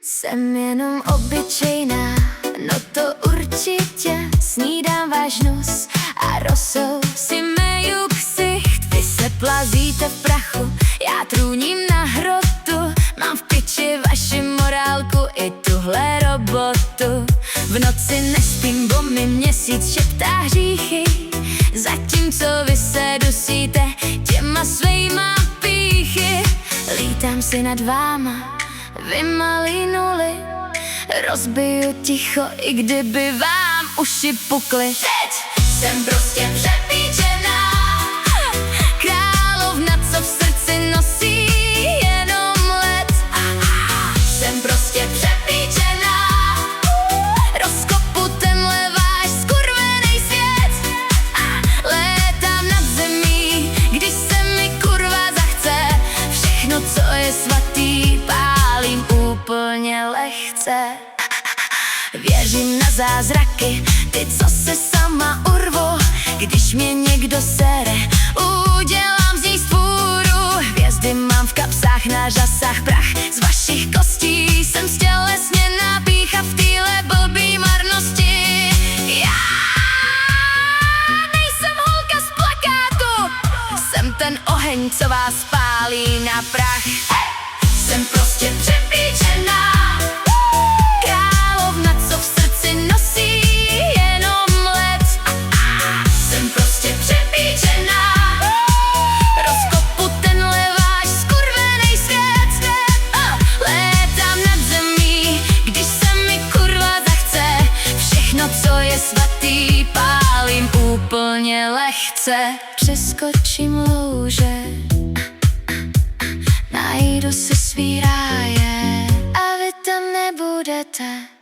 Jsem jenom obyčejná, no to určitě. Snídám váš nos a rosou si meju ksicht. Vy se plazíte v prachu, já trůním na hrotu. Mám v piči vaši morálku i tuhle robotu. V noci nespím, bo mi měsíc šeptá hříchy, zatímco vy se dusíte těma svejma pýchy. Lítám si nad váma, vy malý nuly, rozbiju ticho, i kdyby vám uši pukly. Teď jsem prostě přepíčená, královna, co v srdci nosí jenom led. Jsem prostě přepíčená, rozkopu tenhle váš skurvenej svět. Létám nad zemí, když se mi kurva zachce. Všechno, co je svatý, pálím úplně lehce. Věřím na zázraky, ty, co se sama urvu. Když mě někdo sere, udělám z ní stvůru. Hvězdy mám v kapsách, na řasách prach. Z vašich kostí jsem stělesněná, pýcha v téhle blbý marnosti. Já nejsem holka z plakátu, jsem ten oheň, co vás pálí na prach. Jsem prostě přepíčená, královna, co v srdci nosí jenom led. Jsem prostě přepíčená, rozkopu tenhle váš skurvenej svět. Létám nad zemí, když se mi kurva zachce. Všechno, co je svatý, pálím úplně lehce. Přeskočím louže, najdu si svý ráje a vy tam nebudete.